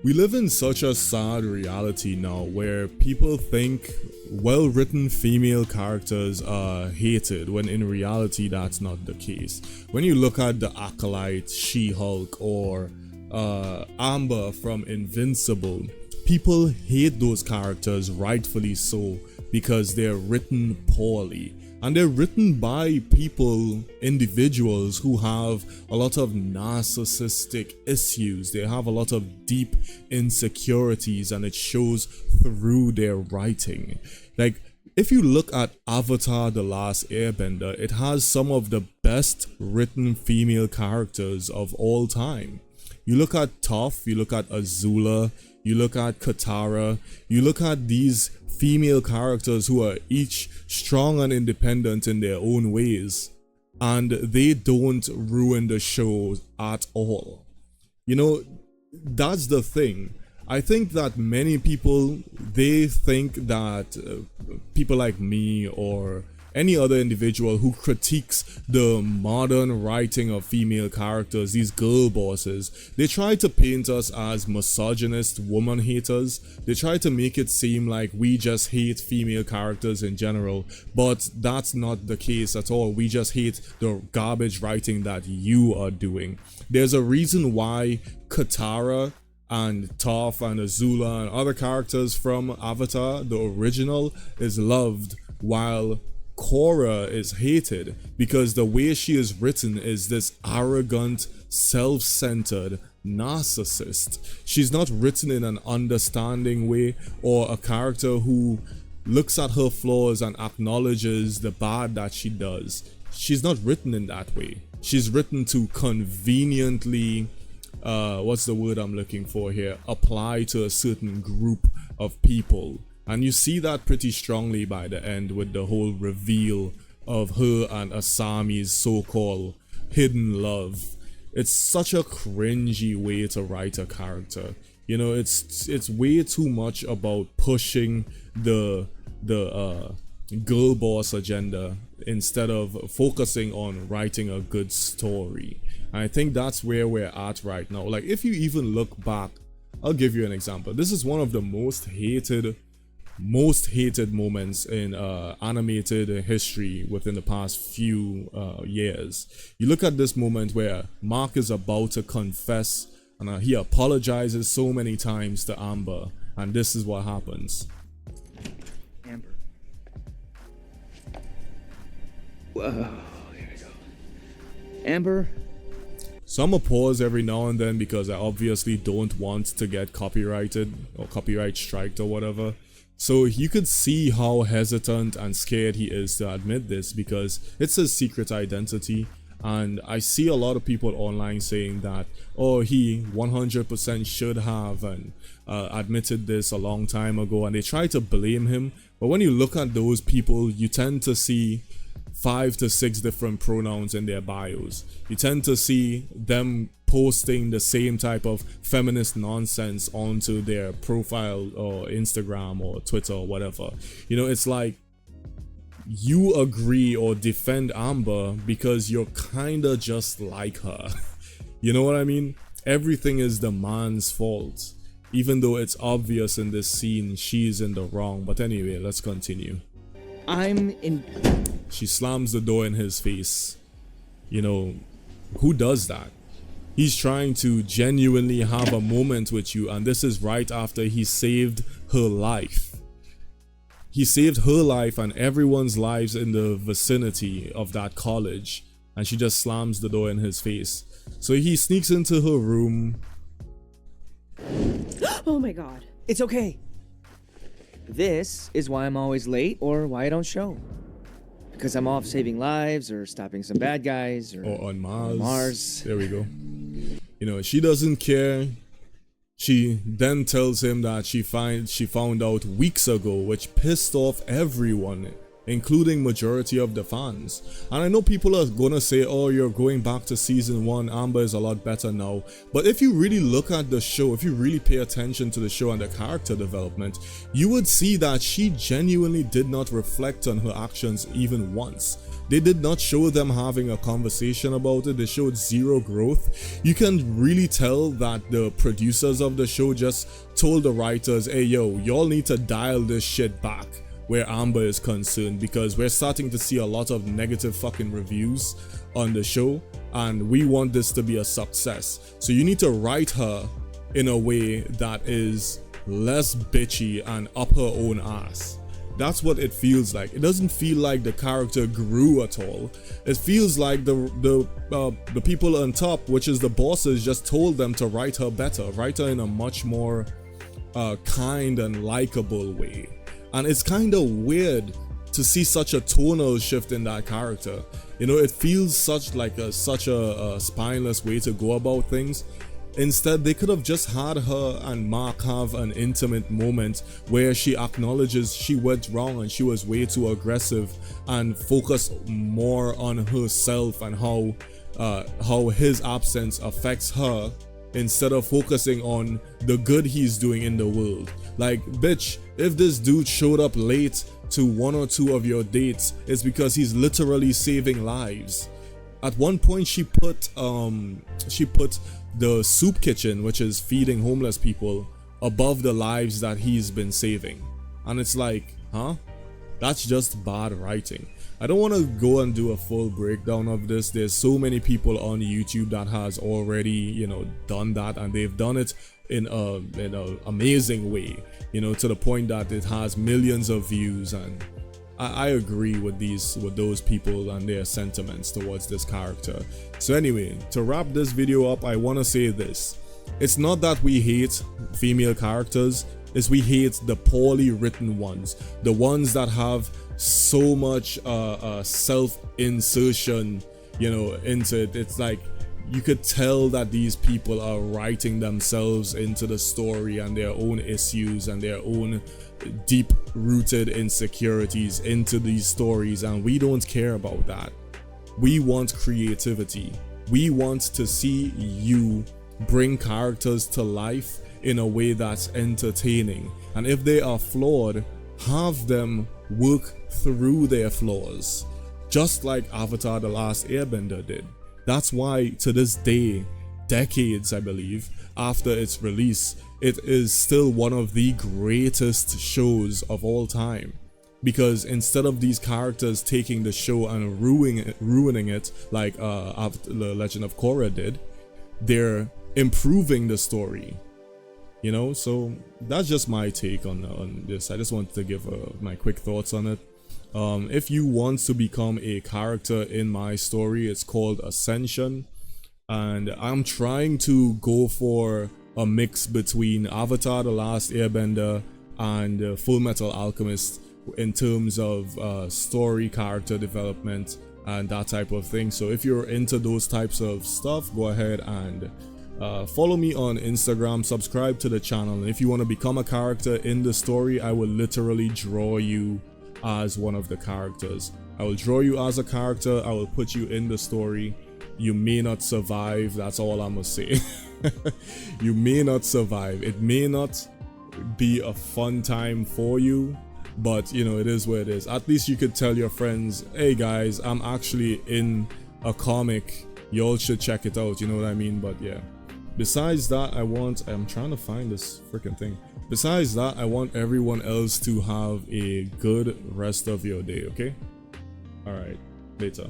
We live in such a sad reality now where people think well-written female characters are hated when in reality that's not the case. When you look at the Acolyte, She-Hulk, or Amber from Invincible, people hate those characters, rightfully so, because they're written poorly. And they're written by people, individuals who have a lot of narcissistic issues. They have a lot of deep insecurities, and it shows through their writing. Like, if you look at Avatar: The Last Airbender, it has some of the best written female characters of all time. You look at Toph, you look at Azula, you look at Katara, you look at these female characters who are each strong and independent in their own ways, and they don't ruin the show at all. You know, that's the thing. I think that many people, they think that people like me or any other individual who critiques the modern writing of female characters, these girl bosses, they try to paint us as misogynist woman haters. They try to make it seem like we just hate female characters in general, but that's not the case at all. We just hate the garbage writing that you are doing. There's a reason why Katara and Toph and Azula and other characters from Avatar, the original, is loved, while Korra is hated, because the way she is written is this arrogant, self-centered narcissist. She's not written in an understanding way, or a character who looks at her flaws and acknowledges the bad that she does. She's not written in that way. She's written to conveniently, what's the word I'm looking for here, apply to a certain group of people. And you see that pretty strongly by the end with the whole reveal of her and Asami's so-called hidden love. It's such a cringy way to write a character. You know, it's way too much about pushing the girl boss agenda instead of focusing on writing a good story. And I think that's where we're at right now. Like, if you even look back, I'll give you an example. This is one of the most hated moments in animated history within the past few years. You look at this moment where Mark is about to confess, and he apologizes so many times to Amber, and this is what happens. Amber. Whoa, here we go. Amber. So I'm gonna pause every now and then because I obviously don't want to get copyrighted or copyright striked or whatever. So you could see how hesitant and scared he is to admit this, because it's his secret identity. And I see a lot of people online saying that, oh, he 100% should have and admitted this a long time ago, and they try to blame him. But when you look at those people, you tend to see 5 to 6 different pronouns in their bios. You tend to see them posting the same type of feminist nonsense onto their profile or Instagram or Twitter or whatever. You know, it's like you agree or defend Amber because you're kinda just like her. You know what I mean? Everything is the man's fault, even though it's obvious in this scene she's in the wrong. But anyway, let's continue. She slams the door in his face. You know, who does that? He's trying to genuinely have a moment with you, and this is right after he saved her life. He saved her life and everyone's lives in the vicinity of that college, and she just slams the door in his face. So he sneaks into her room. Oh my god. It's okay. This is why I'm always late, or why I don't show. Because I'm off saving lives, or stopping some bad guys, or on Mars. Mars. There we go. You know, she doesn't care. She then tells him that she found out weeks ago, which pissed off everyone, including majority of the fans. And I know people are gonna say, oh, you're going back to season 1, Amber is a lot better now. But if you really look at the show, if you really pay attention to the show and the character development, you would see that she genuinely did not reflect on her actions even once. They did not show them having a conversation about it. They showed zero growth. You can really tell that the producers of the show just told the writers, hey yo, y'all need to dial this shit back where Amber is concerned, because we're starting to see a lot of negative fucking reviews on the show and we want this to be a success. So you need to write her in a way that is less bitchy and up her own ass. That's what it feels like. It doesn't feel like the character grew at all. It feels like the people on top, which is the bosses, just told them to write her better, write her in a much more kind and likable way. And it's kind of weird to see such a tonal shift in that character. You know, it feels such a spineless way to go about things. Instead, they could have just had her and Mark have an intimate moment where she acknowledges she went wrong and she was way too aggressive, and focus more on herself and how his absence affects her, instead of focusing on the good he's doing in the world. Like, bitch, if this dude showed up late to one or two of your dates, it's because he's literally saving lives. At one point, she put the soup kitchen, which is feeding homeless people, above the lives that he's been saving. And it's like, huh? That's just bad writing. I don't want to go and do a full breakdown of this. There's so many people on YouTube that has already, you know, done that, and they've done it in a amazing way, you know, to the point that it has millions of views. And I agree with those people and their sentiments towards this character. So anyway, to wrap this video up, I want to say this. It's not that we hate female characters, it's we hate the poorly written ones, the ones that have so much self-insertion, you know, into it. It's like you could tell that these people are writing themselves into the story and their own issues and their own deep-rooted insecurities into these stories, and we don't care about that. We want creativity. We want to see you bring characters to life in a way that's entertaining, and if they are flawed, have them work through their flaws, just like Avatar: The Last Airbender did. That's why to this day, decades I believe after its release, it is still one of the greatest shows of all time, because instead of these characters taking the show and ruining it like The Legend of Korra did, they're improving the story, you know. So that's just my take on this. I just wanted to give my quick thoughts on it. If you want to become a character in my story, it's called Ascension, and I'm trying to go for a mix between Avatar: The Last Airbender and Full Metal Alchemist in terms of story, character development, and that type of thing. So if you're into those types of stuff, go ahead and follow me on Instagram, subscribe to the channel, and if you want to become a character in the story, I will literally draw you as one of the characters. I will draw you as a character, I will put you in the story. You may not survive, that's all I'm gonna say. You may not survive. It may not be a fun time for you, but you know, it is what it is. At least you could tell your friends, hey guys, I'm actually in a comic, y'all should check it out, you know what I mean? But yeah, besides that, I'm trying to find this freaking thing. Besides that, I want everyone else to have a good rest of your day, okay? Alright, later.